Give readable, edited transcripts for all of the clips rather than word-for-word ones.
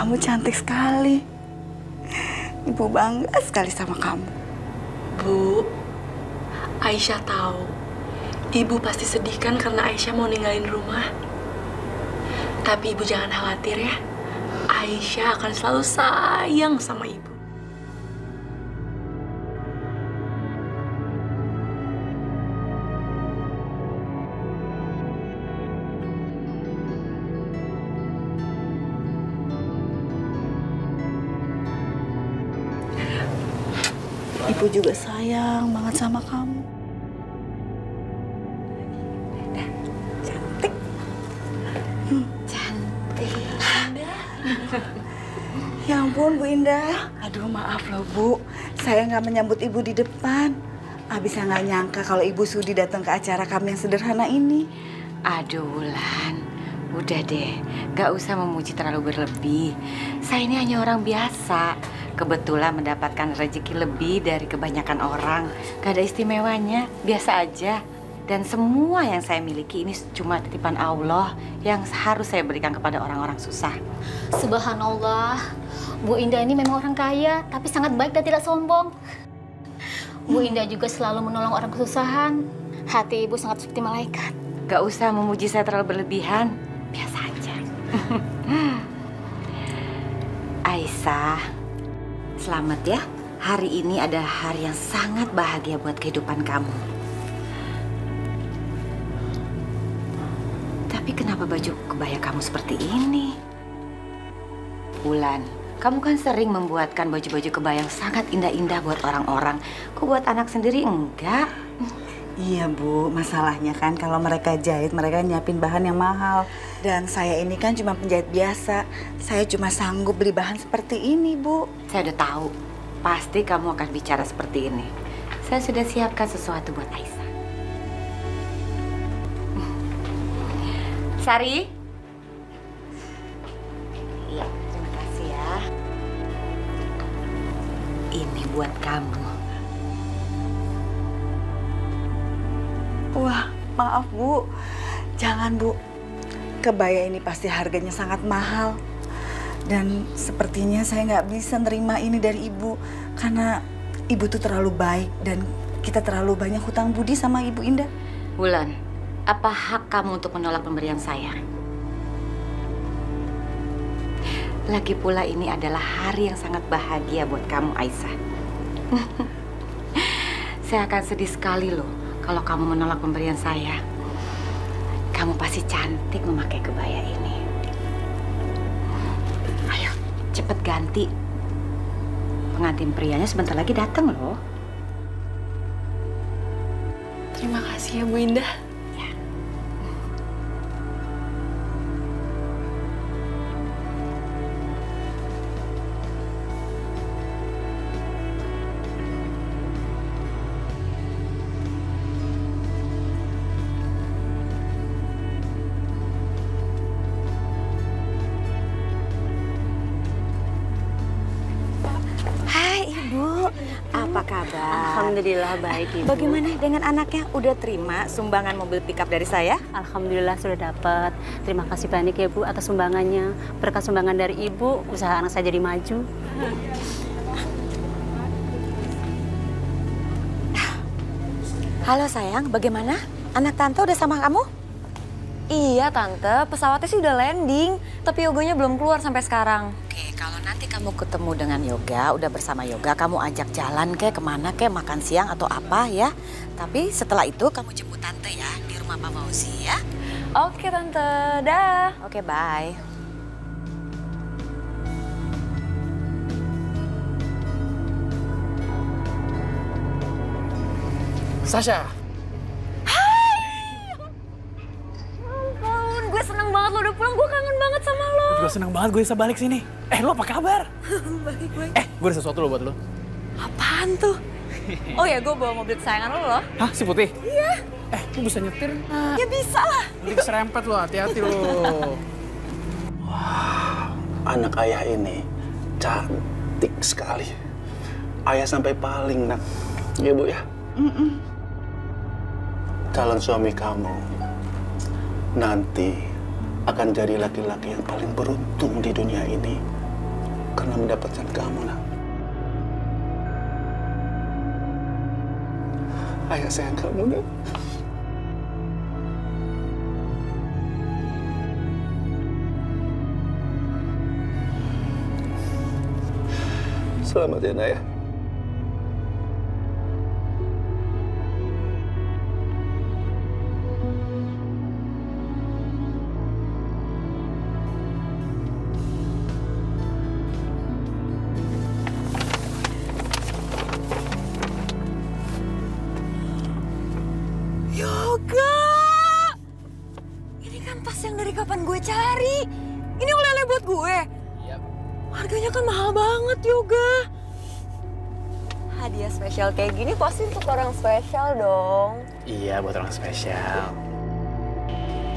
kamu cantik sekali. Ibu bangga sekali sama kamu. Bu, Aisyah tahu. Ibu pasti sedih kan karena Aisyah mau ninggalin rumah. Tapi Ibu jangan khawatir ya. Aisyah akan selalu sayang sama Ibu. Ibu juga sayang banget sama kamu. Cantik. Cantik. Ya ampun, Bu Indah. Aduh, maaf loh, Bu. Saya nggak menyambut Ibu di depan. Bisa nggak nyangka kalau Ibu sudi datang ke acara kami yang sederhana ini. Aduh, Wulan. Udah deh, gak usah memuji terlalu berlebih. Saya ini hanya orang biasa. Kebetulan mendapatkan rezeki lebih dari kebanyakan orang. Gak ada istimewanya, biasa aja. Dan semua yang saya miliki ini cuma titipan Allah yang harus saya berikan kepada orang-orang susah. Subhanallah, Bu Indah ini memang orang kaya, tapi sangat baik dan tidak sombong. Bu Indah juga selalu menolong orang kesusahan. Hati Ibu sangat seperti malaikat. Gak usah memuji saya terlalu berlebihan, biasa aja. Aisyah, selamat ya. Hari ini adalah hari yang sangat bahagia buat kehidupan kamu. Tapi kenapa baju kebaya kamu seperti ini? Wulan, kamu kan sering membuatkan baju-baju kebaya yang sangat indah-indah buat orang-orang. Kok buat anak sendiri enggak? Iya, Bu. Masalahnya kan kalau mereka jahit, mereka nyiapin bahan yang mahal. Dan saya ini kan cuma penjahit biasa. Saya cuma sanggup beli bahan seperti ini, Bu. Saya udah tahu. Pasti kamu akan bicara seperti ini. Saya sudah siapkan sesuatu buat Aisyah. Sari? Iya, terima kasih ya. Ini buat kamu. Wah, maaf, Bu. Jangan, Bu. Kebaya ini pasti harganya sangat mahal. Dan sepertinya saya nggak bisa nerima ini dari Ibu. Karena Ibu tuh terlalu baik dan kita terlalu banyak hutang budi sama Ibu Indah. Wulan, apa hak kamu untuk menolak pemberian saya? Lagi pula ini adalah hari yang sangat bahagia buat kamu, Aisyah. Saya akan sedih sekali loh kalau kamu menolak pemberian saya. Kamu pasti cantik memakai kebaya ini. Ayo, cepet ganti. Pengantin prianya sebentar lagi datang loh. Terima kasih ya, Bu Indah. Ya. Hai Ibu, apa kabar? Alhamdulillah baik, Ibu. Bagaimana dengan anaknya? Udah terima sumbangan mobil pickup dari saya? Alhamdulillah sudah dapat. Terima kasih banyak ya Bu atas sumbangannya. Berkat sumbangan dari Ibu, usaha anak saya jadi maju. Halo sayang, bagaimana? Anak tante udah sama kamu? Iya Tante, pesawatnya sih udah landing, tapi Yoganya belum keluar sampai sekarang. Oke, kalau nanti kamu ketemu dengan Yoga, udah bersama Yoga, kamu ajak jalan kemana makan siang atau apa ya. Tapi setelah itu kamu jemput tante ya di rumah Pak Fauzi ya. Oke Tante, dah. Oke, bye. Sasha. Gue seneng banget lo udah pulang, gue kangen banget sama lo. Gue seneng banget gue bisa balik sini. Lo apa kabar? Baik. Gue ada sesuatu lo buat lo. Apaan tuh? Oh ya, gue bawa mobil kesayangan lo loh. Hah, si putih? Iya. Lo bisa nyetir? Ya bisa lah. Nanti keserempet lo, hati-hati lo. Wah, anak ayah ini cantik sekali. Ayah sampai paling nak. Ya Bu ya? Calon suami kamu nanti akan jadi laki-laki yang paling beruntung di dunia ini. karena mendapatkan kamu, nak. Ayah sayang kamu, nak. Selamat ya, nak ya. Yoga! Ini kan tas yang dari kapan gue cari. Ini oleh-oleh buat gue. Iya. Harganya kan mahal banget, Yoga. Hadiah spesial kayak gini pasti untuk orang spesial dong. Iya, buat orang spesial.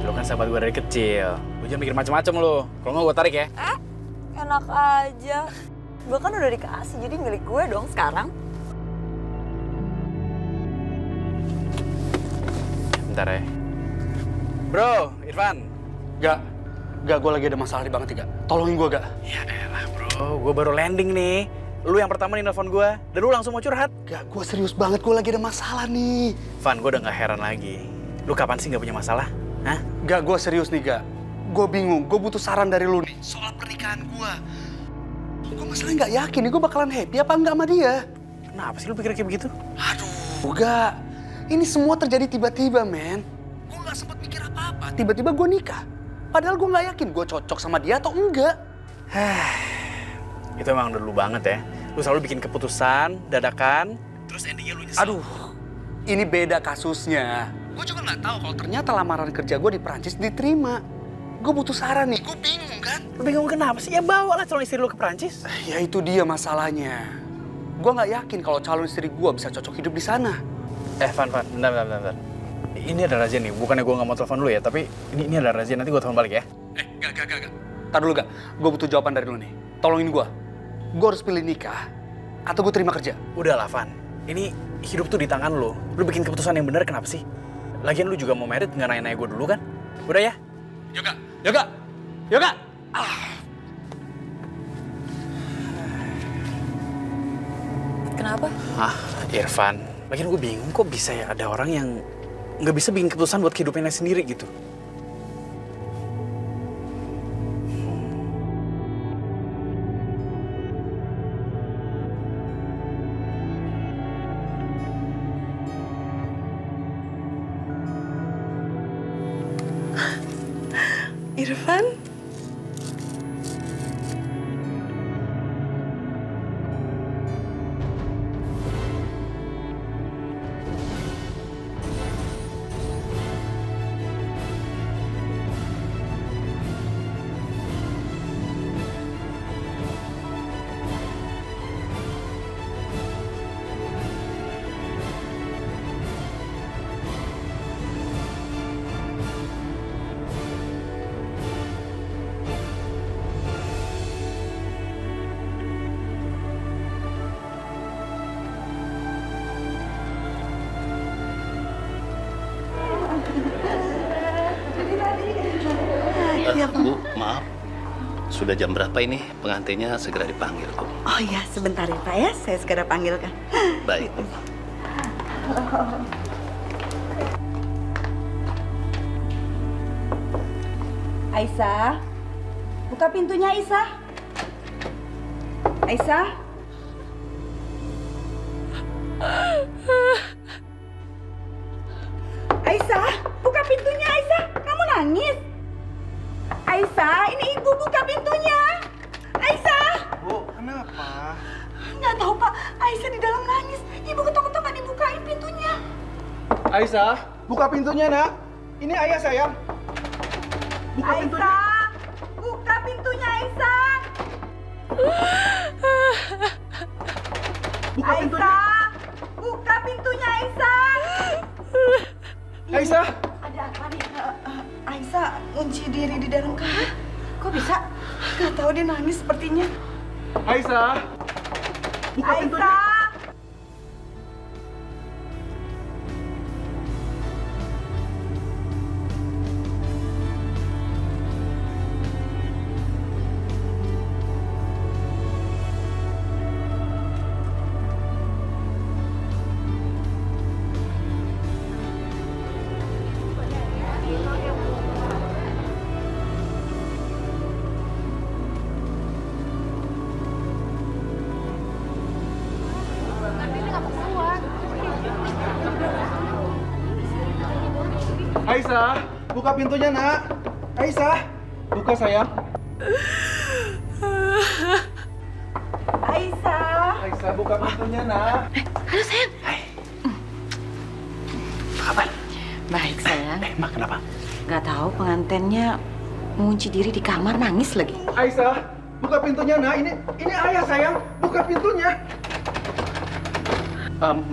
Lu kan sahabat gue dari kecil. Lu jangan mikir macam-macam lu. Kalau nggak gue tarik ya. Enak aja. Gue kan udah dikasih, jadi milik gue dong sekarang. Bentar ya. Bro, Irfan. Gak, gue lagi ada masalah nih banget, Gak. Tolongin gue, Gak. Ya elah bro, gue baru landing nih. Lu yang pertama nih nelfon gue, dan lu langsung mau curhat. Gak, gue serius banget, gue lagi ada masalah nih. Van, gue udah gak heran lagi. Lu kapan sih gak punya masalah? Hah? Gak, gue serius nih, Gak. Gue bingung, gue butuh saran dari lu nih soal pernikahan gue. Gue masalahnya gak yakin nih gue bakalan happy apa enggak sama dia. Kenapa sih lu pikir kayak begitu? Aduh, Gak. Ini semua terjadi tiba-tiba, men. Gue gak sempet mikir apa-apa, tiba-tiba gue nikah. Padahal gue gak yakin gue cocok sama dia atau enggak. Itu emang dulu banget ya. Lu selalu bikin keputusan, dadakan, terus endingnya lu nyesel. Aduh, ini beda kasusnya. Gue juga nggak tahu kalau ternyata lamaran kerja gue di Perancis diterima. Gue butuh saran nih, gue bingung kan? Lu bingung kenapa sih? Ya bawa lah calon istri lu ke Perancis. Ya itu dia masalahnya. Gue nggak yakin kalau calon istri gue bisa cocok hidup di sana. Van, bentar. Ini ada razia nih, bukannya gue nggak mau telepon lu ya, tapi ini ada razia, nanti gue telepon balik ya. Gak. Ntar dulu, Gak. Gue butuh jawaban dari lu nih. Tolongin gue. Gue harus pilih nikah atau gue terima kerja? Udah lah, Van. Ini hidup tuh di tangan lu. Lu bikin keputusan yang benar, kenapa sih? Lagian lu juga mau merit, nggak nanya-nanya gue dulu kan? Udah ya? Yoga! Kenapa? Irfan. Lagian gue bingung kok bisa ya ada orang yang nggak bisa bikin keputusan buat kehidupannya sendiri gitu. Irfan? Bu, maaf. Sudah jam berapa ini? Pengantinnya segera dipanggil, Bu. Oh iya, sebentar ya Pak ya, saya segera panggilkan. Baik. Aisyah, buka pintunya Aisyah. Aisyah. Aisyah, buka pintunya Aisyah. Kamu nangis? Aisyah, ini ibu, buka pintunya. Aisyah. Bu, kenapa? Nggak tahu Pak, Aisyah di dalam nangis. Ibu ketok-ketok nggak dibukain pintunya. Aisyah, buka pintunya, Nak. Ini ayah sayang. Buka pintunya. Aisyah, buka pintunya Aisyah. Buka pintunya. Aisyah, buka pintunya Aisyah. Aisyah. Ada apa nih? Aisyah kunci diri di dalam kamar. Kok bisa? Gak tahu dia nangis sepertinya. Aisyah. Buka pintunya. Aisyah. Aisyah, buka pintunya, Nak. Aisyah, buka sayang. Aisyah. Aisyah, buka pintunya, Nak. Halo sayang. Hai. Apa kabar? Baik sayang. Mak kenapa? Gak tahu pengantennya mengunci diri di kamar nangis lagi. Aisyah, buka pintunya, Nak. Ini ayah sayang. Buka pintunya.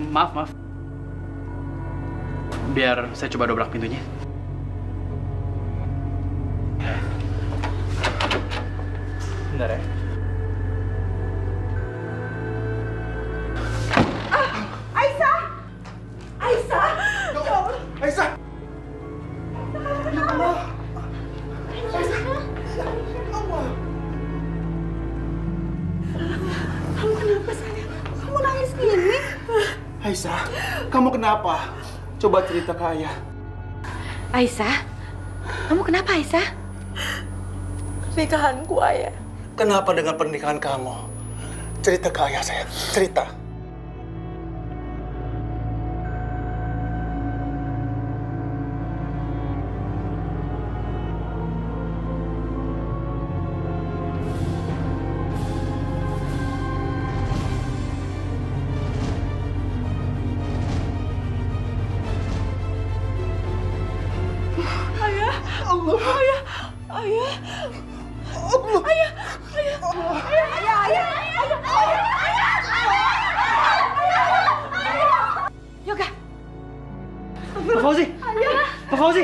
Maaf. Biar saya coba dobrak pintunya. Bentar ya. Aisyah! Aisyah! Aisyah! Ya Allah! Kamu kenapa sayang? Kamu nangis gini? Aisyah, kamu kenapa? Coba cerita ke ayah. Aisyah, kamu kenapa Aisyah? Pernikahanku, Ayah. Kenapa dengan pernikahan kamu? Cerita ke ayah saya, cerita. Yoga. Pak Fauzi. Pak Fauzi.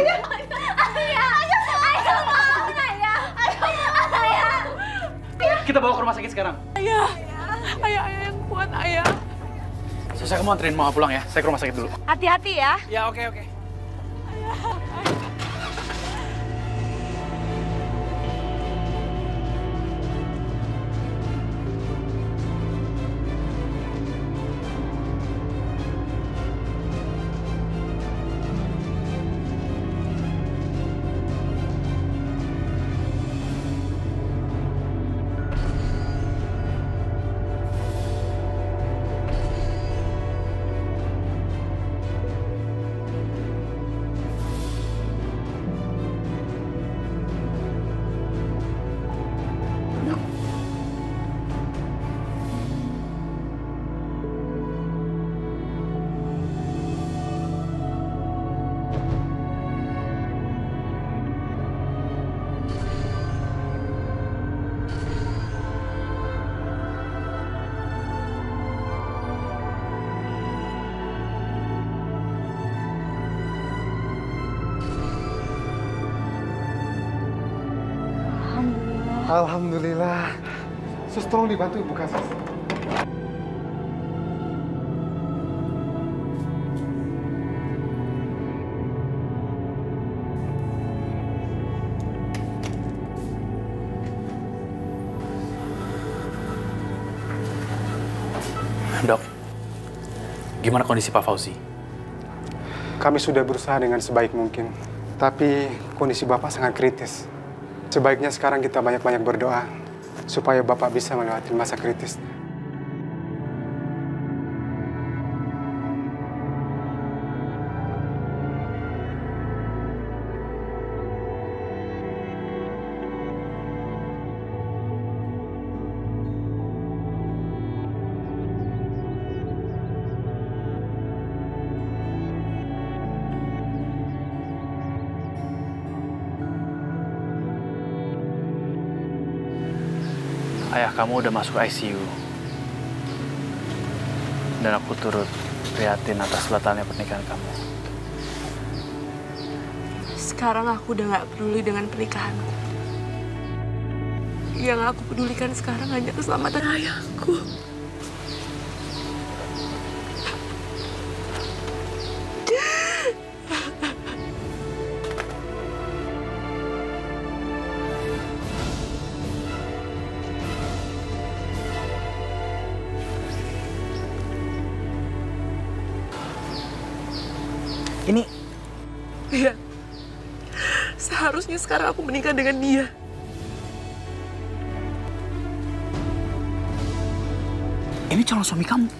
Kita bawa ke rumah sakit sekarang. Ayah yang kuat, Ayah. Susah, kamu anterin Mama pulang ya. Saya ke rumah sakit dulu. Hati-hati ya. Ya, oke. Alhamdulillah. Sus, tolong dibantu buka, Sus. Dok, gimana kondisi Pak Fauzi? Kami sudah berusaha dengan sebaik mungkin, tapi kondisi Bapak sangat kritis. Sebaiknya sekarang kita banyak-banyak berdoa supaya Bapak bisa melewati masa kritis. Ayah kamu udah masuk ICU. Dan aku turut prihatin atas batalnya pernikahan kamu. Sekarang aku udah gak peduli dengan pernikahanku. Yang aku pedulikan sekarang hanya keselamatan ayahku. Ini... Iya. Seharusnya sekarang aku menikah dengan dia. Ini calon suami kamu.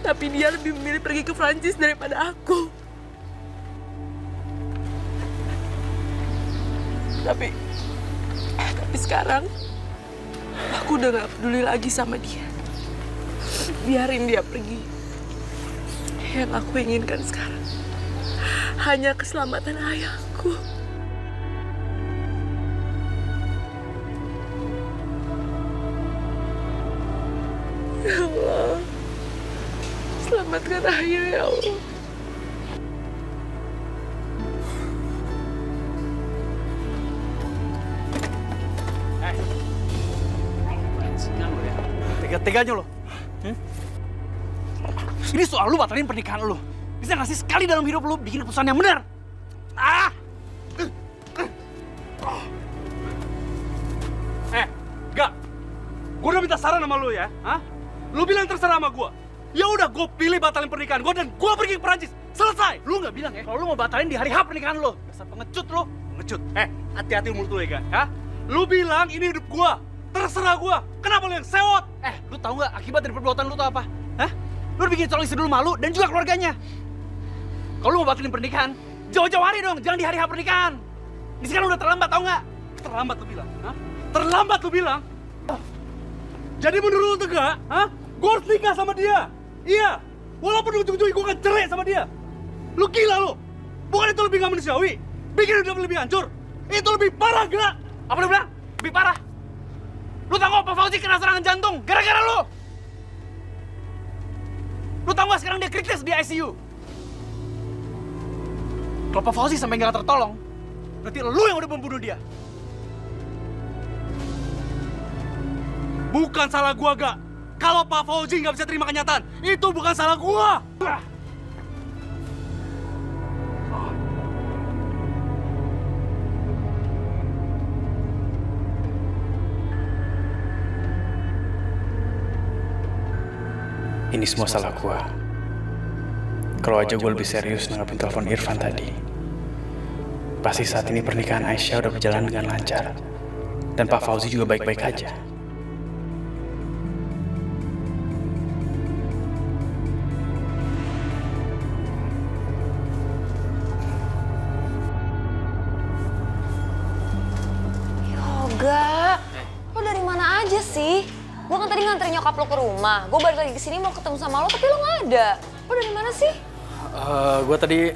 Tapi dia lebih memilih pergi ke Prancis daripada aku. Tapi sekarang aku udah gak peduli lagi sama dia. Biarin dia pergi. Yang aku inginkan sekarang hanya keselamatan ayahku. Ya Allah, selamatkan ayah ya Allah. Tega-teganya lo. Ini soal lu batalin pernikahan lu. Bisa nggak sih sekali dalam hidup lu bikin keputusan yang benar? Gak. Gue udah minta saran sama lu ya. Lu bilang terserah sama gue. Ya udah, gue pilih batalin pernikahan gue dan gue pergi ke Perancis. Selesai. Lu nggak bilang ya kalau lu mau batalin di hari H pernikahan lu. Dasar pengecut lu. Pengecut. Hati-hati mulut lu ya, ya. Lu bilang ini hidup gue. Terserah gue. Kenapa lu yang sewot? Lu tahu nggak akibat dari perbuatan lu tuh apa? Lu bikin calon istri dulu malu dan juga keluarganya. Kalau lu mau batalin pernikahan, jauh-jauh hari dong, jangan di hari H pernikahan. Ini sekarang udah terlambat, tahu nggak? Terlambat lu bilang, Terlambat lu bilang. Jadi menurut lu Tega, gue harus nikah sama dia. Iya, walaupun ujung-ujungnya gue akan cerai sama dia. Lu gila lu. Bukan itu lebih nggak manusiawi? Bikin hidup lebih hancur. Itu lebih parah, gak? Apa lu bilang? Lebih parah? Lu tahu apa Fauzi kena serangan jantung gara-gara lu? Lu tahu nggak sekarang dia kritis di ICU? Kalau Pak Fauzi sampai nggak tertolong, berarti lu yang udah membunuh dia. Bukan salah gua, Gak. Kalau Pak Fauzi nggak bisa terima kenyataan, itu bukan salah gua. Ini semua salah gua. Kalau aja gue lebih serius nanggapin telepon Irfan tadi, pasti saat ini pernikahan Aisyah udah berjalan dengan lancar. Dan Pak Fauzi juga baik-baik aja. Yoga, lo dari mana aja sih? Gue kan tadi nganterin nyokap lo ke rumah. Gue balik lagi ke sini mau ketemu sama lo, tapi lo nggak ada. Lo dari mana sih? Gue tadi...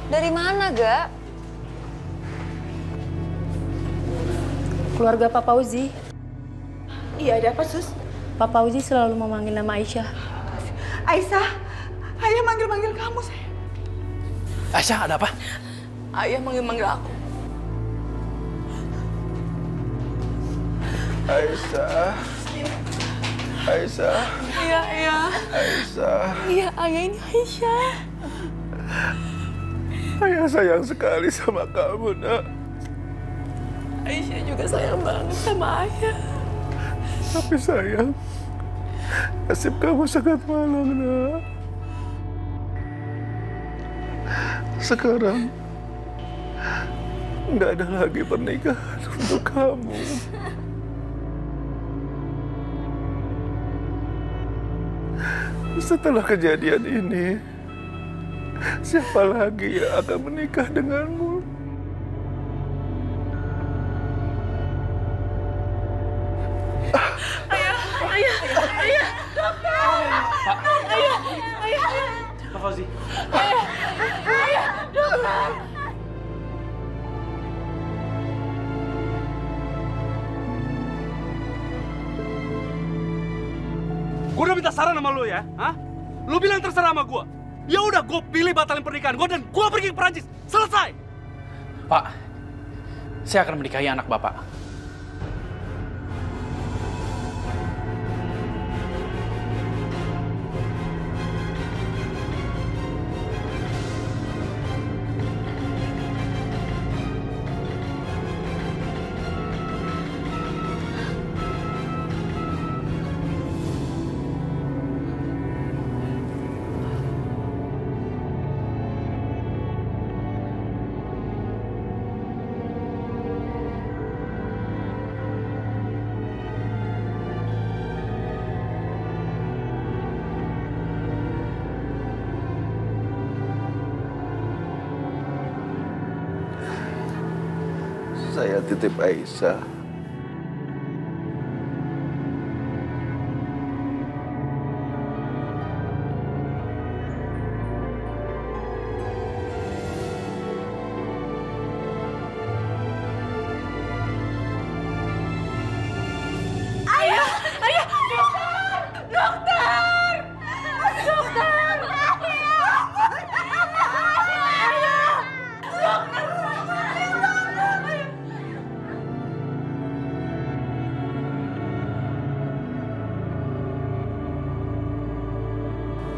Dari mana, Gak? Keluarga Pak Fauzi. Iya, ada apa, Sus? Pak Fauzi selalu memanggil nama Aisyah. Aisyah, ayah manggil-manggil kamu, sayang. Aisyah, ada apa? Ayah manggil-manggil aku. Aisyah. Aisyah. Iya, Ayah. Aisyah. Iya, Ayah, ini Aisyah. Ayah sayang sekali sama kamu, Nak. Aisyah juga sayang banget sama Ayah. Tapi sayang, nasib kamu sangat malang, Nak. Sekarang, nggak ada lagi pernikahan untuk kamu. Setelah kejadian ini, siapa lagi yang akan menikah denganmu? Ayah, dokter! Ayah! Pak Fauzi. Ayah, dokter! Gue udah minta saran sama lu ya, Lu bilang terserah sama gue. Ya udah, gue pilih batalin pernikahan gue dan gue pergi ke Perancis. Selesai. Pak, saya akan menikahi anak Bapak. Saya titip Aisyah.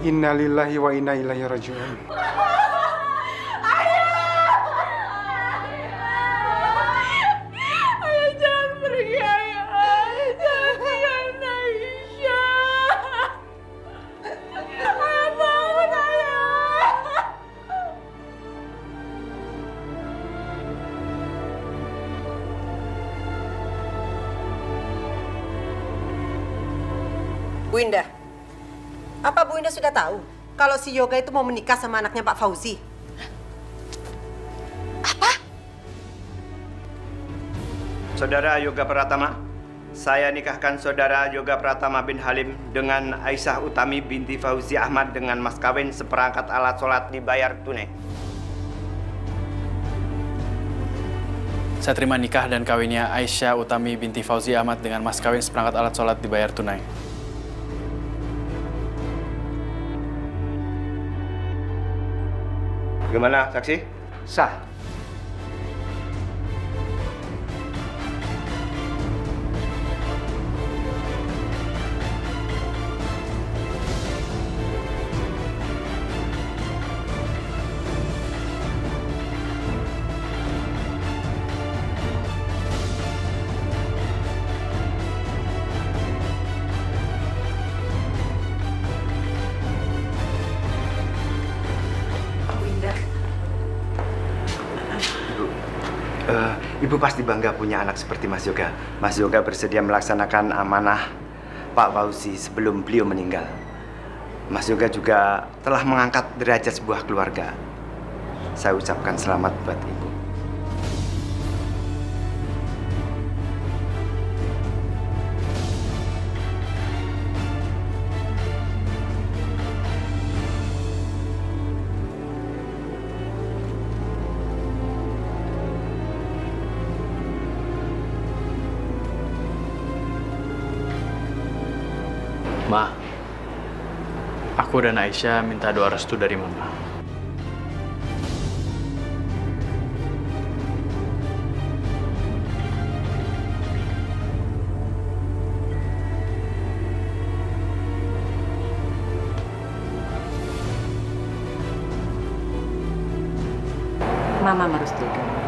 Innalillahi wa inna ilaihi raji'un. Bu Indah, apa Bu Indah sudah tahu kalau si Yoga itu mau menikah sama anaknya Pak Fauzi? Apa? Saudara Yoga Pratama, saya nikahkan Saudara Yoga Pratama bin Halim dengan Aisyah Utami binti Fauzi Ahmad dengan mas kawin seperangkat alat sholat dibayar tunai. Saya terima nikah dan kawinnya Aisyah Utami binti Fauzi Ahmad dengan mas kawin seperangkat alat sholat dibayar tunai. Gimana, saksi? Sah. Ibu pasti bangga punya anak seperti Mas Yoga. Mas Yoga bersedia melaksanakan amanah Pak Fauzi sebelum beliau meninggal. Mas Yoga juga telah mengangkat derajat sebuah keluarga. Saya ucapkan selamat buat Ibu. Ma, aku dan Aisyah minta doa restu dari Mama. Mama merestuikan.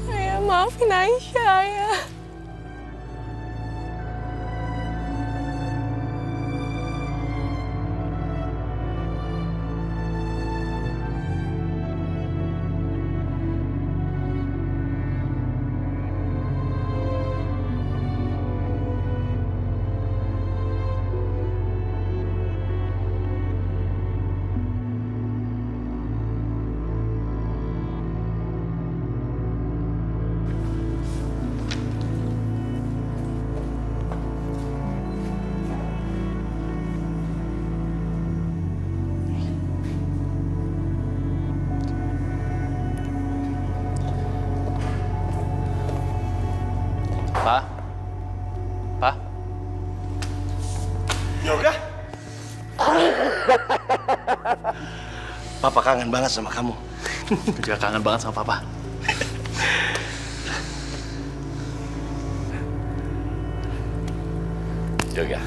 Ayah, maafin Aisyah, Ayah. Pak? Pak? Yoga? Papa kangen banget sama kamu. Aku juga kangen banget sama Papa. Yoga,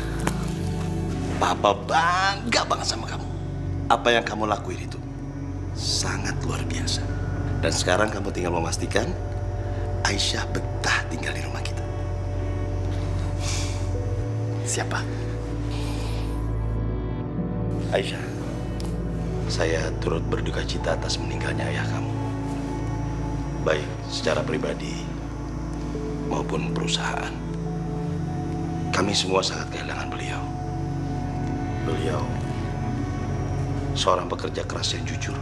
Papa bangga banget sama kamu. Apa yang kamu lakuin itu sangat luar biasa. Dan sekarang kamu tinggal memastikan Aisyah betah tinggal di rumah kita. Siapa? Aisyah, saya turut berduka cita atas meninggalnya ayah kamu. Baik secara pribadi maupun perusahaan. Kami semua sangat kehilangan beliau. Beliau seorang pekerja keras yang jujur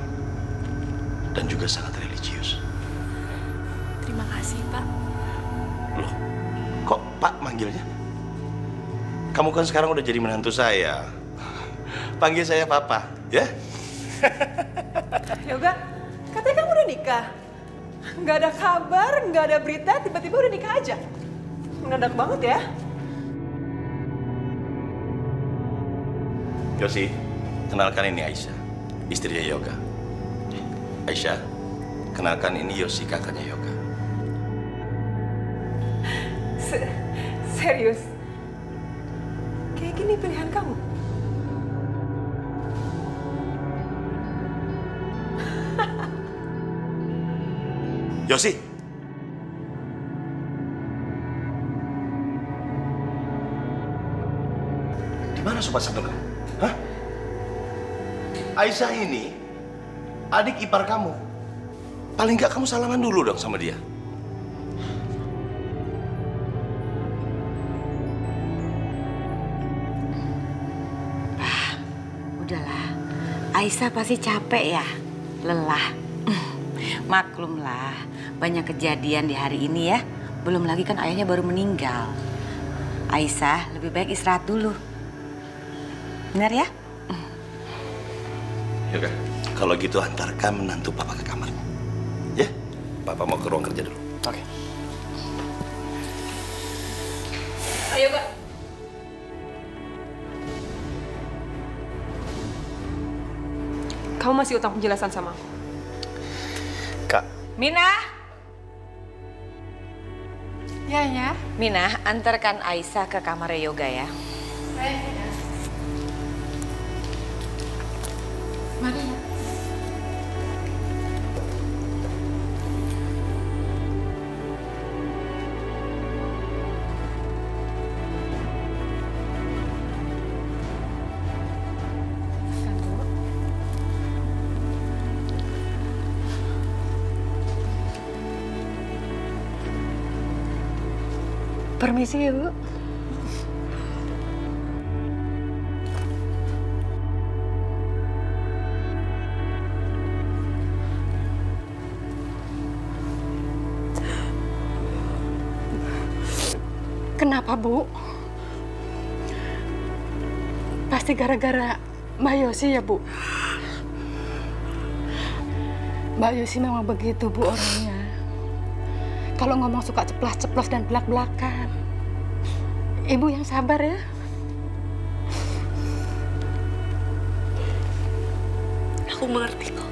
dan juga sangat religius. Terima kasih, Pak. Loh, kok Pak manggilnya? Kamu kan sekarang udah jadi menantu saya. Panggil saya Papa, ya? Yoga, katanya kamu udah nikah. Nggak ada kabar, nggak ada berita, tiba-tiba udah nikah aja. Mendadak banget ya. Yosi, kenalkan ini Aisyah, istrinya Yoga. Aisyah, kenalkan ini Yosi, kakaknya Yoga. Serius? Kayak gini pilihan kamu? Yosi! Di mana sopan santun kamu? Hah? Aisyah ini adik ipar kamu. Paling nggak kamu salaman dulu dong sama dia. Udahlah, Aisyah pasti capek ya, lelah. Maklumlah, banyak kejadian di hari ini ya. Belum lagi kan ayahnya baru meninggal. Aisyah lebih baik istirahat dulu. Benar ya? Yoga, kalau gitu antarkan menantu Papa ke kamar. Ya, Papa mau ke ruang kerja dulu. Oke. Ayo, Kak. Kamu masih utang penjelasan sama aku? Kak. Mina? Ya. Mina, antarkan Aisyah ke kamar Yoga ya. Mari ya. Permisi ya, Bu. Kenapa, Bu? Pasti gara-gara Mbak Yosi ya, Bu? Mbak Yosi memang begitu, Bu, orangnya. Kalau ngomong suka ceplas-ceplos dan belak-belakan. Ibu yang sabar ya. Aku mengerti kok.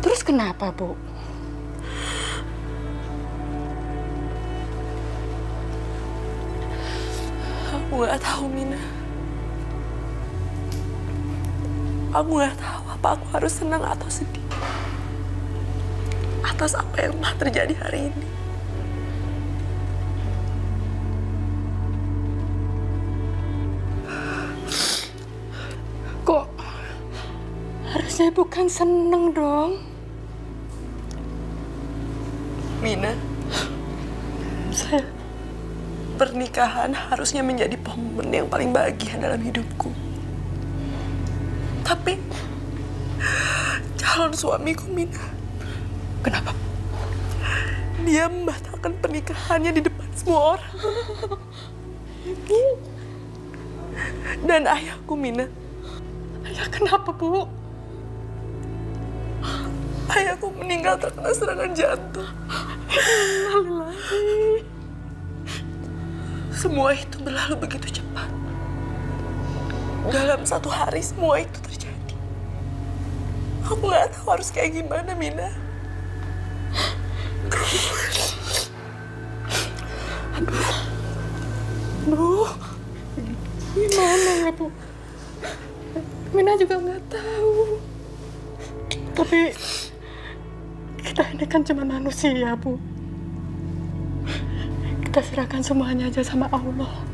Terus kenapa, Bu? Aku nggak tahu, Mina. Aku nggak tahu apa aku harus senang atau sedih atas apa yang telah terjadi hari ini. Kok harusnya bukan seneng dong? Mina, pernikahan harusnya menjadi momen yang paling bahagia dalam hidupku. Tapi calon suamiku, Mina, kenapa? Dia membatalkan pernikahannya di depan semua orang. Dan ayahku, Mina. Ayah kenapa, Bu? Ayahku meninggal terkena serangan jantung. Semua itu berlalu begitu cepat. Dalam satu hari semua itu terjadi. Aku nggak tahu harus kayak gimana, Mina. Aduh, gimana ya, Bu? Mina juga nggak tahu. Tapi kita ini kan cuma manusia, Bu. Kita serahkan semuanya aja sama Allah.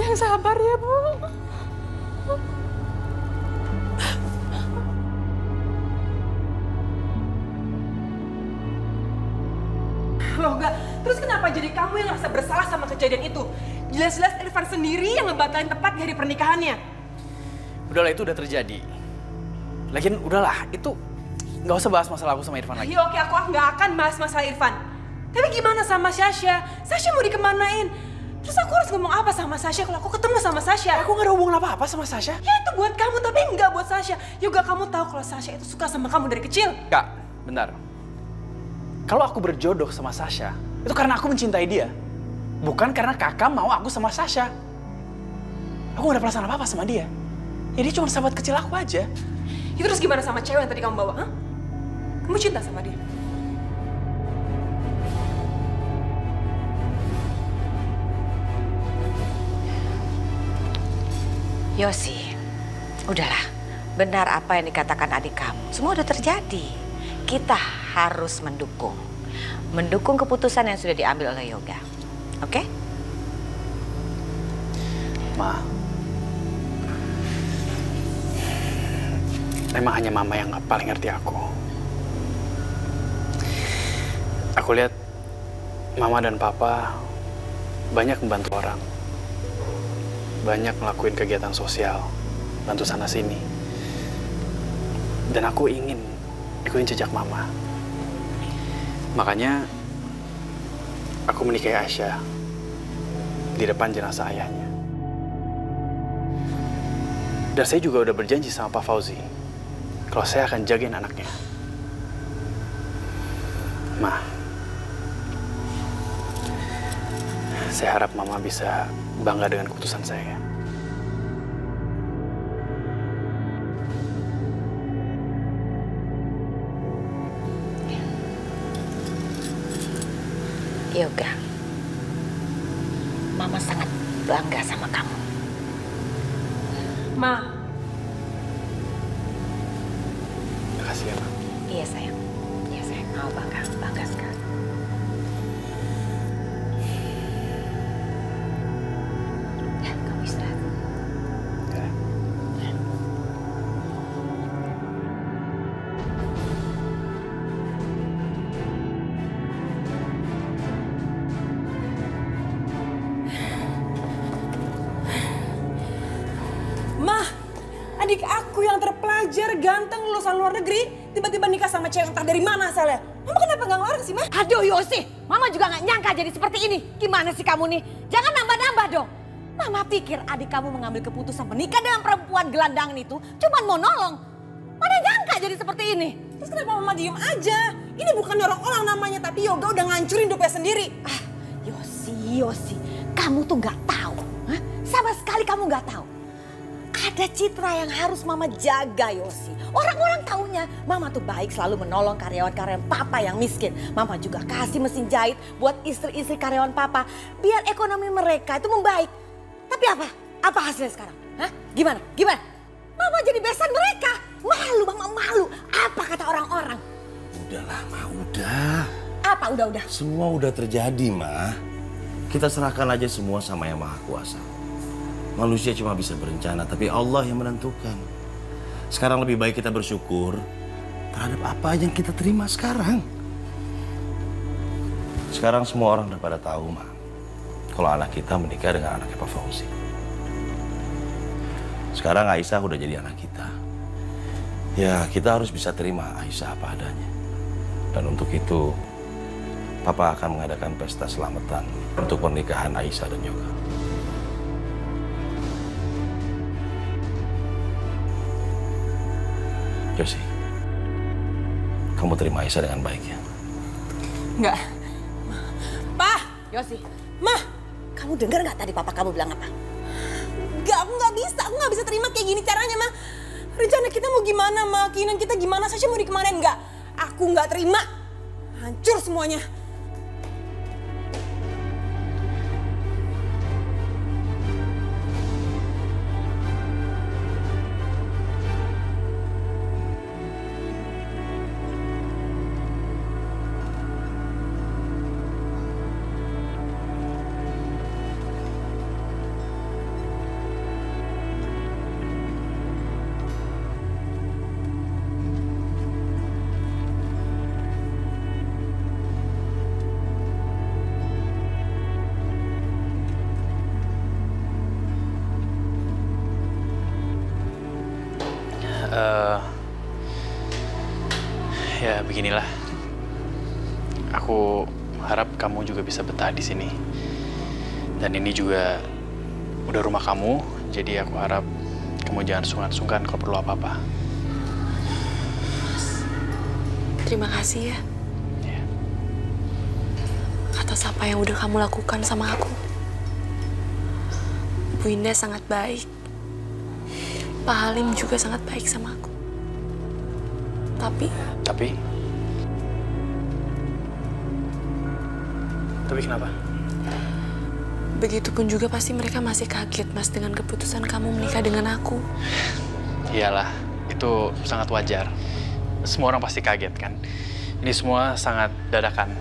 Yang sabar ya, Bu. Loh enggak, terus kenapa jadi kamu yang ngerasa bersalah sama kejadian itu? Jelas-jelas Irfan sendiri yang ngebatalin tepat di hari pernikahannya. Udahlah, itu udah terjadi. Lagian udahlah, itu nggak usah bahas masalah aku sama Irfan lagi. Ya oke, aku nggak akan bahas masalah Irfan. Tapi gimana sama Sasha? Sasha mau dikemanain? Terus aku harus ngomong apa sama Sasha kalau aku ketemu sama Sasha? Aku nggak ada hubungan apa-apa sama Sasha. Ya itu buat kamu, tapi nggak buat Sasha. Juga kamu tahu kalau Sasha itu suka sama kamu dari kecil. Kak, benar. Kalau aku berjodoh sama Sasha, itu karena aku mencintai dia. Bukan karena kakak mau aku sama Sasha. Aku gak ada perasaan apa-apa sama dia. Ya dia cuma sahabat kecil aku aja. Ya, terus gimana sama cewek yang tadi kamu bawa? Hah? Kamu cinta sama dia? Yosi, udahlah. Benar apa yang dikatakan adik kamu. Semua udah terjadi. Kita harus mendukung. Mendukung keputusan yang sudah diambil oleh Yoga. Oke? Ma, emang hanya mama yang paling ngerti aku. Aku lihat mama dan papa banyak membantu orang. Banyak ngelakuin kegiatan sosial, bantu sana sini. Dan aku ingin ikutin jejak mama. Makanya aku menikahi Aisyah di depan jenazah ayahnya. Dan saya juga udah berjanji sama Pak Fauzi kalau saya akan jagain anaknya. Ma, saya harap Mama bisa bangga dengan keputusan saya. Yoga, Mama sangat bangga sama kamu. Ma. Makasih ya, Ma. Iya sayang, iya sayang. Mama bangga sekali. Ya, kamu istirahat. Ya. Adik aku yang terpelajar, ganteng, lulusan luar negeri, tiba-tiba nikah sama cewek entah dari mana asalnya. Mama kenapa nggak ngelarang sih, Ma? Aduh Yosi, Mama juga nggak nyangka jadi seperti ini. Gimana sih kamu nih? Jangan nambah-nambah dong. Mama pikir adik kamu mengambil keputusan menikah dengan perempuan gelandangan itu cuma mau nolong. Mana nyangka jadi seperti ini? Terus kenapa Mama diem aja? Ini bukan orang namanya, tapi Yoga udah ngancurin hidupnya sendiri. Ah, Yosi, kamu tuh nggak tahu. Hah? Sama sekali kamu nggak tahu. Ada citra yang harus Mama jaga, Yosi. Orang-orang taunya Mama tuh baik, selalu menolong karyawan-karyawan Papa yang miskin. Mama juga kasih mesin jahit buat istri-istri karyawan Papa, biar ekonomi mereka itu membaik. Tapi apa? Apa hasilnya sekarang? Hah? Gimana? Mama jadi besan mereka. Malu, Mama malu. Apa kata orang-orang? Udahlah, Ma, udah. Apa udah? Semua udah terjadi, Ma. Kita serahkan aja semua sama Yang Maha Kuasa. Manusia cuma bisa berencana, tapi Allah yang menentukan. Sekarang lebih baik kita bersyukur terhadap apa yang kita terima sekarang. Sekarang semua orang udah pada tahu, Ma, kalau anak kita menikah dengan anaknya Pak Fauzi. Sekarang Aisyah udah jadi anak kita. Ya, kita harus bisa terima Aisyah apa adanya. Dan untuk itu, Papa akan mengadakan pesta selamatan untuk pernikahan Aisyah dan Yoga. Yosi, kamu terima Aisyah dengan baik ya? Enggak. Pa! Yosi. Ma! Kamu dengar nggak tadi Papa kamu bilang apa? Enggak, aku nggak bisa terima kayak gini caranya, Ma. Rencana kita mau gimana, Ma? Keinginan kita gimana? Sasha mau dikemanain nggak? Aku nggak terima. Hancur semuanya. Ya beginilah. Aku harap kamu juga bisa betah di sini. Dan ini juga udah rumah kamu, jadi aku harap kamu jangan sungkan-sungkan kalau perlu apa-apa. Terima kasih ya. Atas apa yang udah kamu lakukan sama aku. Bu Indah sangat baik. Pak Halim juga sangat baik sama aku. Tapi kenapa? Begitupun juga pasti mereka masih kaget, Mas, dengan keputusan kamu menikah dengan aku. Iyalah, itu sangat wajar. Semua orang pasti kaget kan. Ini semua sangat dadakan.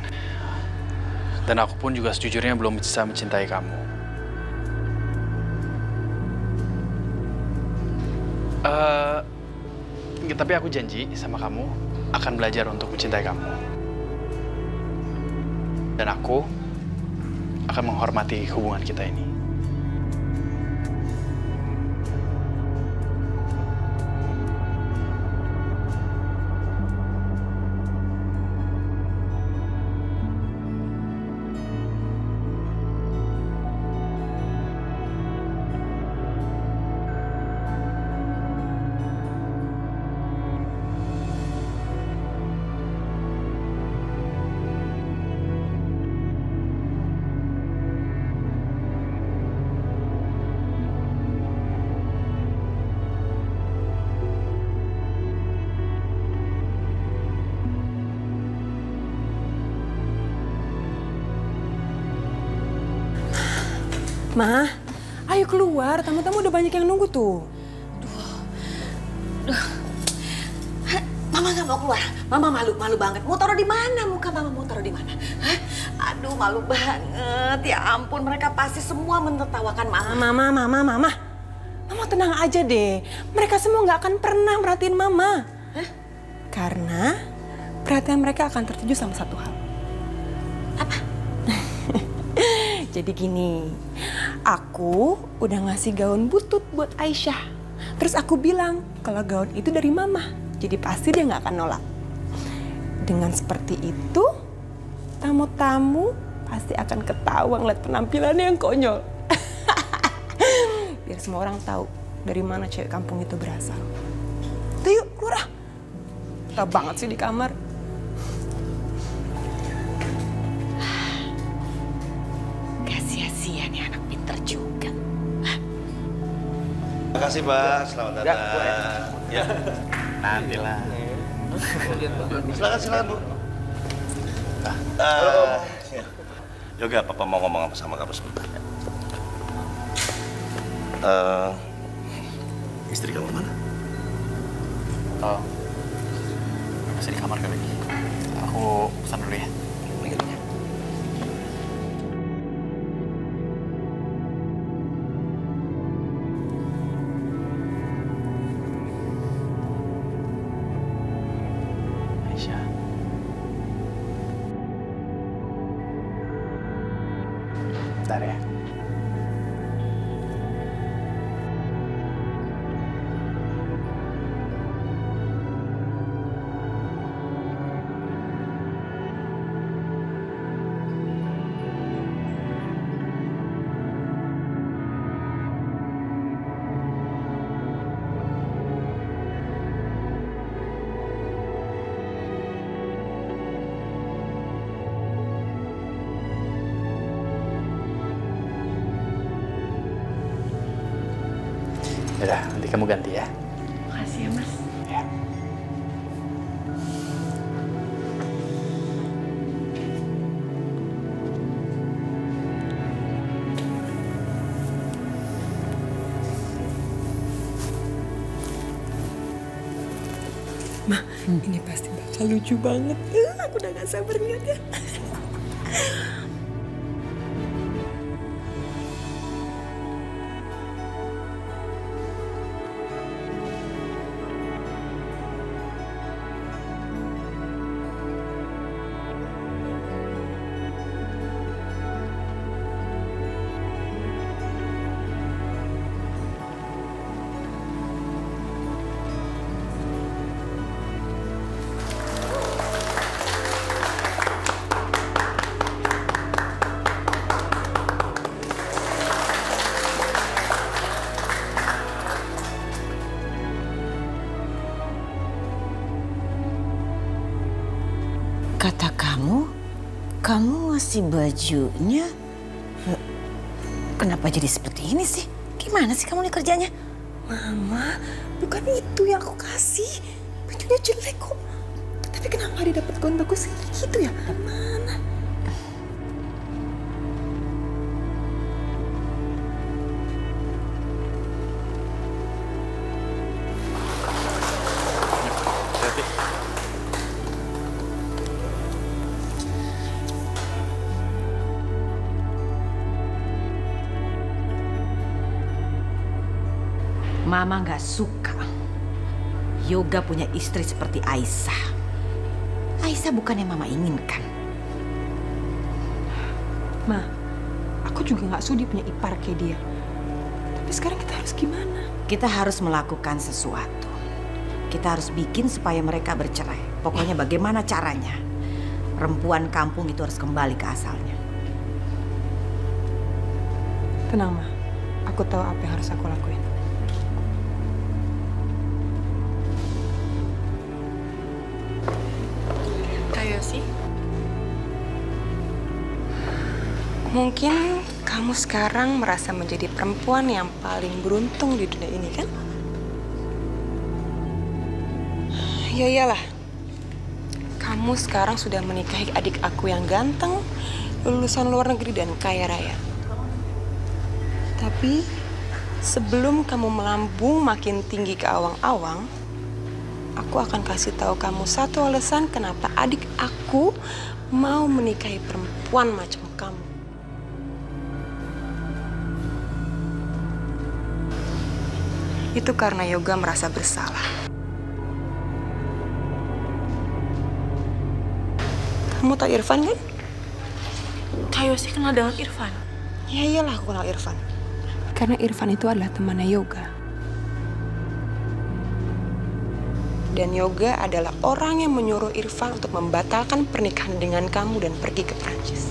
Dan aku pun juga sejujurnya belum bisa mencintai kamu. Tapi aku janji sama kamu akan belajar untuk mencintai kamu. Dan aku akan menghormati hubungan kita ini. Ma, ayo keluar. Tamu-tamu udah banyak yang nunggu tuh. Mama nggak mau keluar. Mama malu banget. Mau taruh di mana muka mama? Mau taruh di mana? Hah? Aduh, malu banget. Ya ampun, mereka pasti semua menertawakan mama. Mama tenang aja deh. Mereka semua nggak akan pernah merhatiin Mama. Hah? Karena perhatian mereka akan tertuju sama satu hal. Apa? Jadi gini, aku udah ngasih gaun butut buat Aisyah. Terus aku bilang kalau gaun itu dari Mama. Jadi pasti dia nggak akan nolak. Dengan seperti itu, tamu-tamu pasti akan ketawa ngeliat penampilannya yang konyol. Biar semua orang tahu dari mana cewek kampung itu berasal. Tuh yuk, keluar. Betah banget sih di kamar. Gak sia-sia nih anak pinter juga. Terima kasih, Pak. Selamat datang. Ya. Nantilah. Silakan, Bu. Yoga, Papa mau ngomong apa sama kamu sebentar. Istri kamu mana? Oh, masih di kamar kali. Aku pesan dulu ya. Aisyah. Bentar ya. Yaudah, nanti kamu ganti ya. Makasih ya, Ini pasti bakal lucu banget. Aku udah gak sabar lihatnya. Kata kamu ngasih bajunya. Kenapa jadi seperti ini sih? Gimana sih kamu nih kerjanya? Mama, bukan itu yang aku kasih. Bajunya jelek kok. Tapi kenapa dia dapat gaun bagus kayak gitu ya? Mana? Mama nggak suka Yoga punya istri seperti Aisyah. Aisyah bukan yang Mama inginkan. Ma, aku juga nggak sudi punya ipar kayak dia. Tapi sekarang kita harus gimana? Kita harus melakukan sesuatu. Kita harus bikin supaya mereka bercerai. Pokoknya bagaimana caranya. Perempuan kampung itu harus kembali ke asalnya. Tenang, Ma. Aku tahu apa yang harus aku lakuin. Yosi, mungkin kamu sekarang merasa menjadi perempuan yang paling beruntung di dunia ini, kan? Ya iyalah, kamu sekarang sudah menikahi adik aku yang ganteng, lulusan luar negeri dan kaya raya. Tapi sebelum kamu melambung makin tinggi ke awang-awang, aku akan kasih tahu kamu satu alasan kenapa adik aku mau menikahi perempuan macam kamu. Itu karena Yoga merasa bersalah. Kamu tahu Irfan, kan? Kak Yosi kenal dengan Irfan? Ya iyalah aku kenal Irfan. Karena Irfan itu adalah temannya Yoga. Dan Yoga adalah orang yang menyuruh Irfan untuk membatalkan pernikahan dengan kamu dan pergi ke Prancis.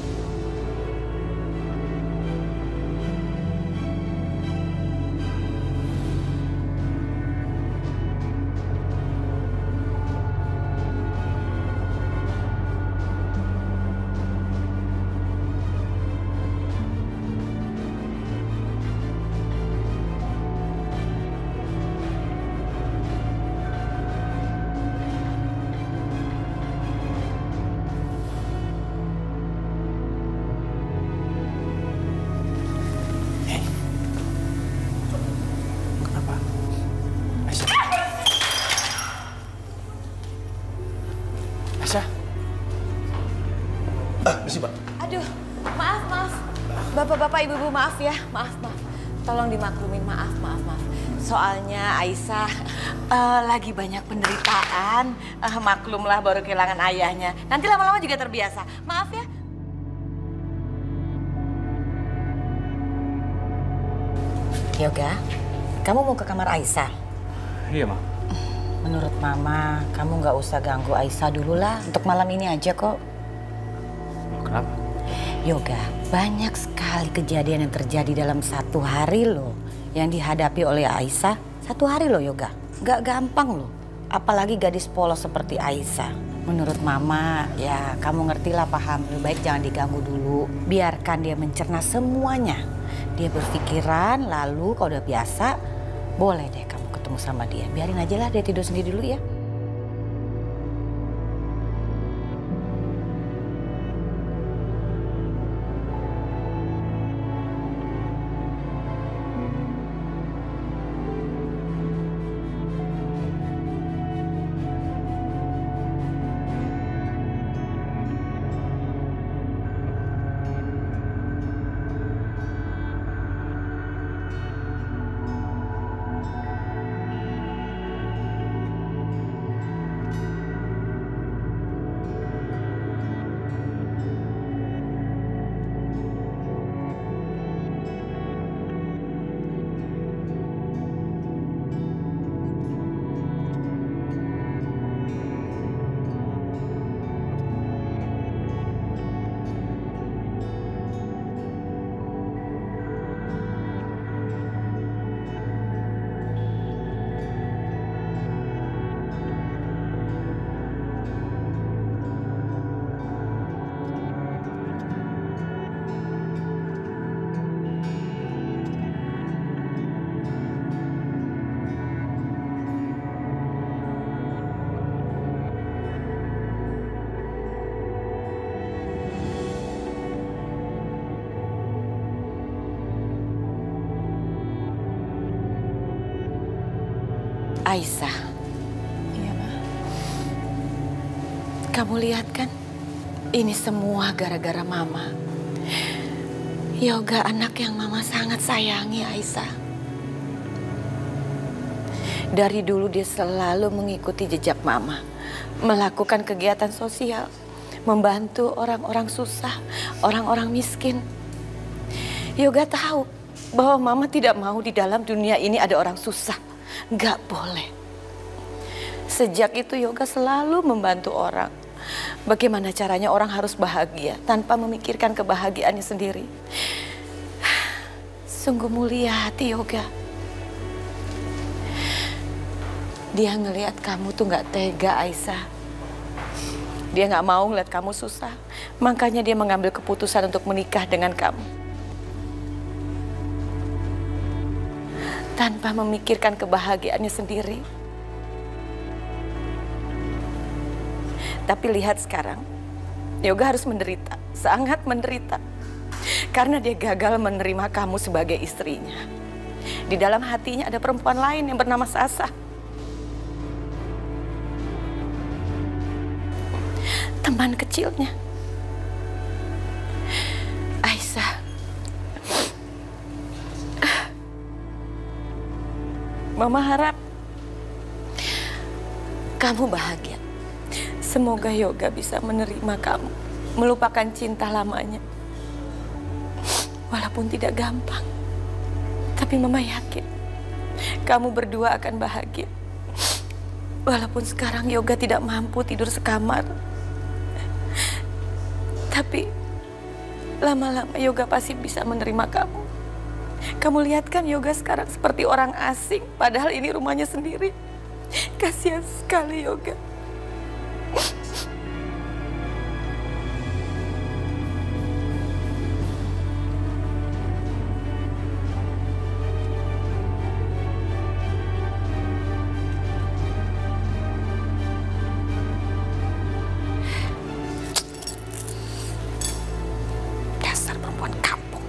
Aduh, maaf. Bapak-bapak, ibu-ibu, maaf ya. Maaf. Tolong dimaklumin, maaf. Soalnya Aisyah Lagi banyak penderitaan. Maklumlah baru kehilangan ayahnya. Nanti lama-lama juga terbiasa. Maaf ya. Yoga, kamu mau ke kamar Aisyah? Iya, Ma. Menurut Mama, kamu nggak usah ganggu Aisyah dulu lah. Untuk malam ini aja kok. Kenapa? Yoga, banyak sekali kejadian yang terjadi dalam satu hari loh. Yang dihadapi oleh Aisyah. Satu hari loh Yoga. Nggak gampang loh. Apalagi gadis polos seperti Aisyah. Menurut Mama, ya kamu ngertilah, paham. Lebih baik jangan diganggu dulu. Biarkan dia mencerna semuanya. Dia berpikiran, lalu kalau udah biasa, boleh deh kamu ketemu sama dia. Biarin aja lah dia tidur sendiri dulu ya. Aisyah. Iya, Ma. Kamu lihat kan? Ini semua gara-gara Mama. Yoga anak yang Mama sangat sayangi, Aisyah. Dari dulu dia selalu mengikuti jejak Mama. Melakukan kegiatan sosial. Membantu orang-orang susah, orang-orang miskin. Yoga tahu bahwa Mama tidak mau di dalam dunia ini ada orang susah. Nggak boleh. Sejak itu Yoga selalu membantu orang. Bagaimana caranya orang harus bahagia tanpa memikirkan kebahagiaannya sendiri. Sungguh mulia hati Yoga. Dia ngelihat kamu tuh nggak tega, Aisyah. Dia nggak mau ngeliat kamu susah. Makanya dia mengambil keputusan untuk menikah dengan kamu. Tanpa memikirkan kebahagiaannya sendiri. Tapi lihat sekarang, Yoga harus menderita, sangat menderita. Karena dia gagal menerima kamu sebagai istrinya. Di dalam hatinya ada perempuan lain yang bernama Sasa. Teman kecilnya. Aisyah. Mama harap kamu bahagia. Semoga Yoga bisa menerima kamu, melupakan cinta lamanya. Walaupun tidak gampang, tapi Mama yakin kamu berdua akan bahagia. Walaupun sekarang Yoga tidak mampu tidur sekamar, tapi lama-lama Yoga pasti bisa menerima kamu. Kamu lihat kan Yoga sekarang seperti orang asing, padahal ini rumahnya sendiri. Kasihan sekali Yoga. Dasar perempuan kampung.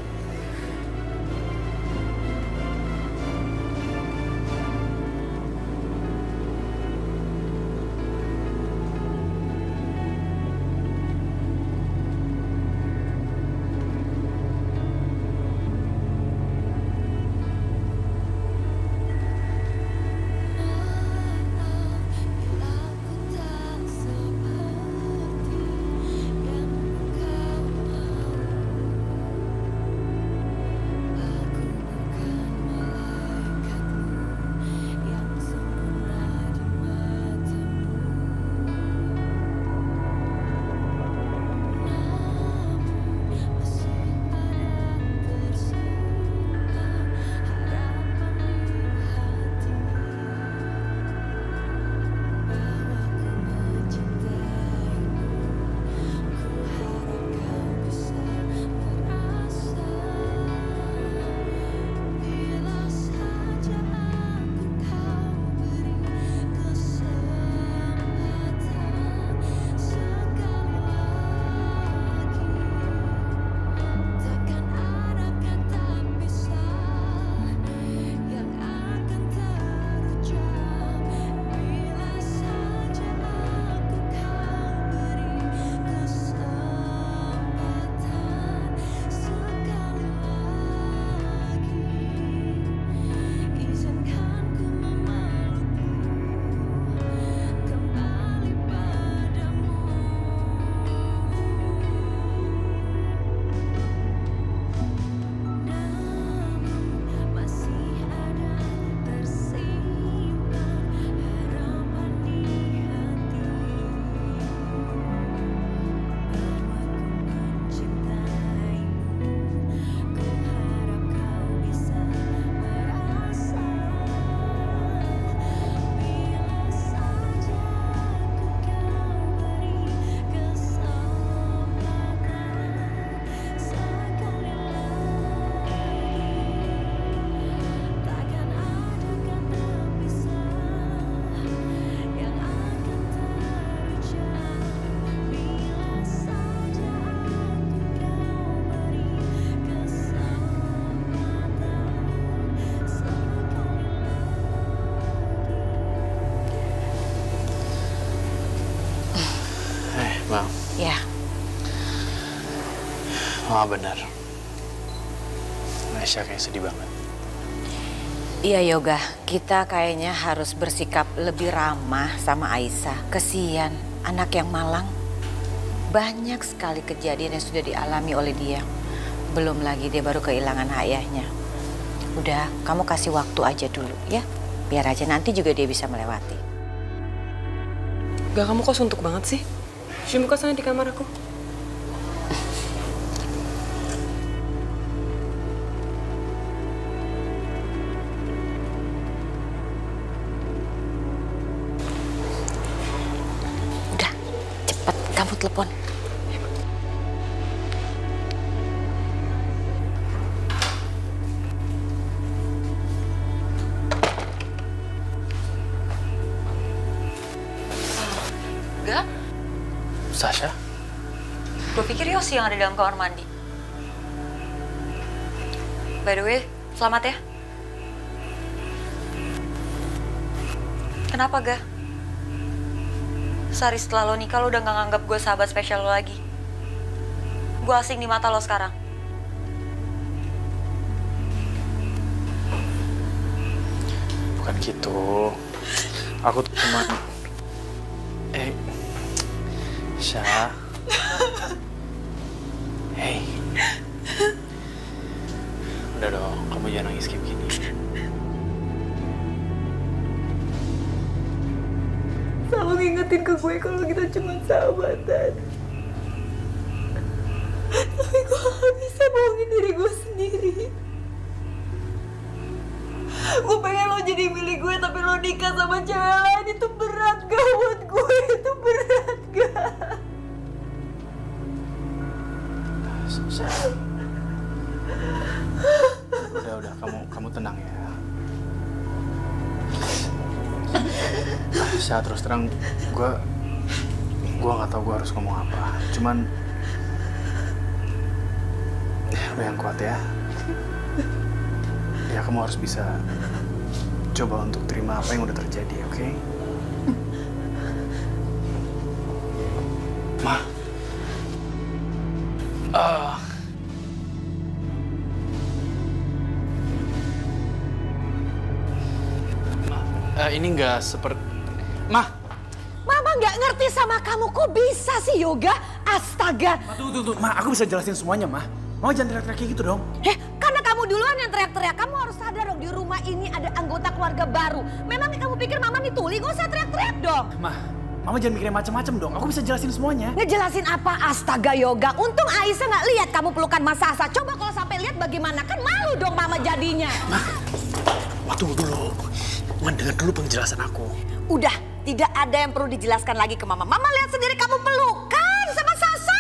Oh benar. Aisyah kayak sedih banget. Iya Yoga, kita kayaknya harus bersikap lebih ramah sama Aisyah. Kesian, anak yang malang. Banyak sekali kejadian yang sudah dialami oleh dia. Belum lagi dia baru kehilangan ayahnya. Udah, kamu kasih waktu aja dulu ya. Biar aja nanti juga dia bisa melewati. Gak, kamu kok suntuk banget sih? Sini buka sana di kamar aku. Udah, cepet kamu telepon. Gak? Sasha? Gue pikir Yosi yang ada dalam kamar mandi. By the way, selamat ya. Kenapa, Gak? Sehari setelah lo nikah, lo udah gak nganggap gue sahabat spesial lo lagi. Gue asing di mata lo sekarang. Bukan gitu. Aku tuh cuma... Syah. Hey. Udah dong, kamu jangan nangis kayak begini. Selalu ngingetin ke gue kalau kita cuma sahabatan. Tapi gue gak bisa bohongin diri gue sendiri. Gue pengen lo jadi milik gue, tapi lo nikah sama cewek lain. Itu berat gak buat gue, itu berat gak? Udah, kamu tenang ya. Saya terus terang, gue nggak tahu gue harus ngomong apa. Cuman, lo yang kuat ya. Ya kamu harus bisa coba untuk terima apa yang udah terjadi, oke? Ma. Ini nggak seperti... Mah! Mama nggak ngerti sama kamu, kok bisa sih Yoga? Astaga! Tunggu. Ma, aku bisa jelasin semuanya, Ma. Mama jangan teriak-teriak kayak gitu dong. Karena kamu duluan yang teriak-teriak. Kamu harus sadar dong, di rumah ini ada anggota keluarga baru. Memangnya kamu pikir Mama nih tuli? Gak usah teriak-teriak dong. Ma, Mama jangan mikirin macam-macam dong. Aku bisa jelasin semuanya. Ngejelasin apa? Astaga Yoga, untung Aisyah nggak lihat kamu pelukan Mas Sasa. Coba kalau sampai lihat bagaimana? Kan malu dong Mama jadinya. Ma, tunggu dulu. Ma, dengar dulu penjelasan aku. Udah, tidak ada yang perlu dijelaskan lagi ke Mama. Mama lihat sendiri kamu pelukan sama Sasa.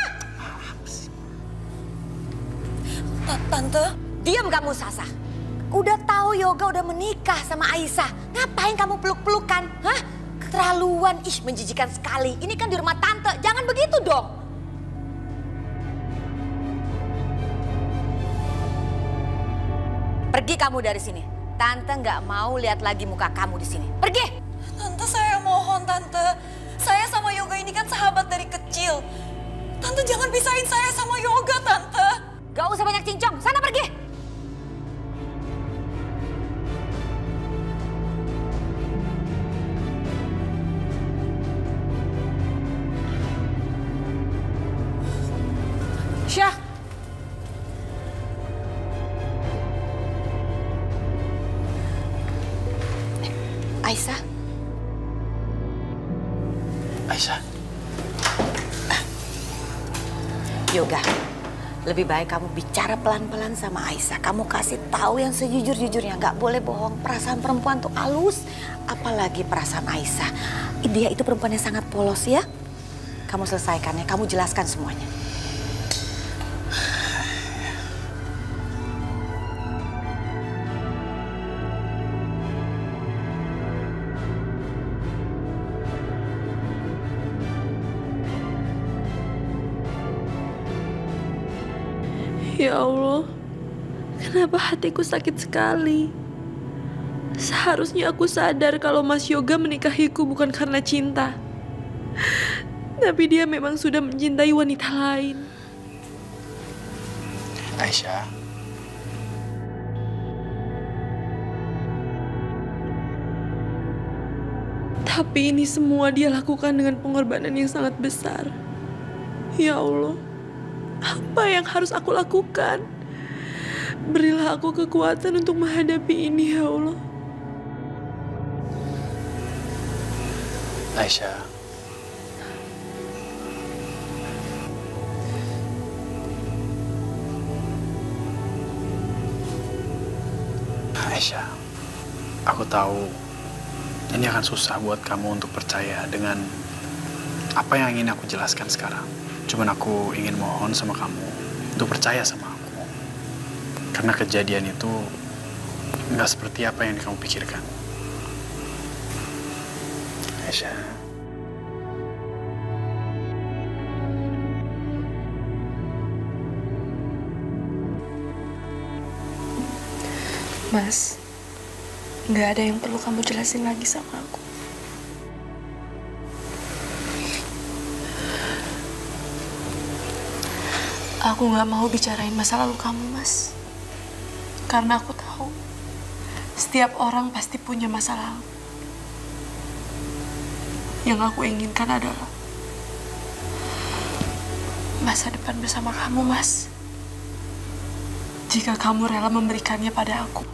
Tante, diam kamu Sasa. Udah tahu Yoga udah menikah sama Aisyah. Ngapain kamu peluk-pelukan? Hah? Keterlaluan, menjijikan sekali. Ini kan di rumah Tante, jangan begitu dong. Pergi kamu dari sini. Tante nggak mau lihat lagi muka kamu di sini. Pergi! Tante, saya mohon Tante. Saya sama Yoga ini kan sahabat dari kecil. Tante jangan pisahin saya sama Yoga, Tante. Gak usah banyak cincong, sana pergi! Syah! Aisyah? Aisyah? Yoga, lebih baik kamu bicara pelan-pelan sama Aisyah. Kamu kasih tahu yang sejujur-jujurnya. Nggak boleh bohong. Perasaan perempuan tuh halus. Apalagi perasaan Aisyah. Dia itu perempuan yang sangat polos ya. Kamu selesaikan ya. Kamu jelaskan semuanya. Ya Allah, kenapa hatiku sakit sekali? Seharusnya aku sadar kalau Mas Yoga menikahiku bukan karena cinta. Tapi dia memang sudah mencintai wanita lain. Aisyah. Tapi ini semua dia lakukan dengan pengorbanan yang sangat besar. Ya Allah, apa yang harus aku lakukan? Berilah aku kekuatan untuk menghadapi ini, ya Allah. Aisyah. Aisyah, aku tahu ini akan susah buat kamu untuk percaya dengan apa yang ingin aku jelaskan sekarang. Cuman aku ingin mohon sama kamu untuk percaya sama aku. Karena kejadian itu nggak seperti apa yang kamu pikirkan. Aisyah. Mas, nggak ada yang perlu kamu jelasin lagi sama aku. Aku nggak mau bicarain masa lalu kamu, Mas. Karena aku tahu, setiap orang pasti punya masa lalu. Yang aku inginkan adalah masa depan bersama kamu, Mas. Jika kamu rela memberikannya pada aku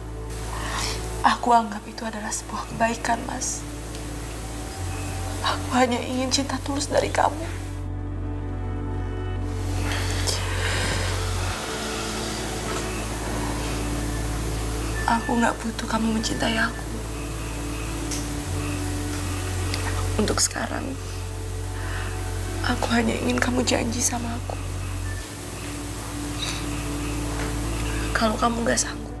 anggap itu adalah sebuah kebaikan, Mas. Aku hanya ingin cinta tulus dari kamu. Aku nggak butuh kamu mencintai aku. Untuk sekarang, aku hanya ingin kamu janji sama aku. Kalau kamu nggak sanggup,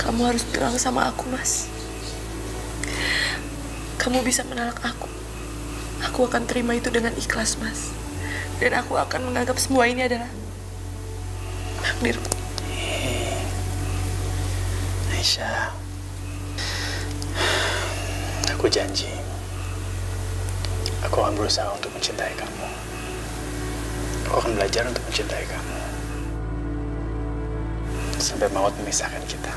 kamu harus bilang sama aku, Mas. Kamu bisa menolak aku. Aku akan terima itu dengan ikhlas, Mas. Dan aku akan menganggap semua ini adalah takdirku. Aisyah, aku janji, aku akan berusaha untuk mencintai kamu. Aku akan belajar untuk mencintai kamu sampai maut memisahkan kita.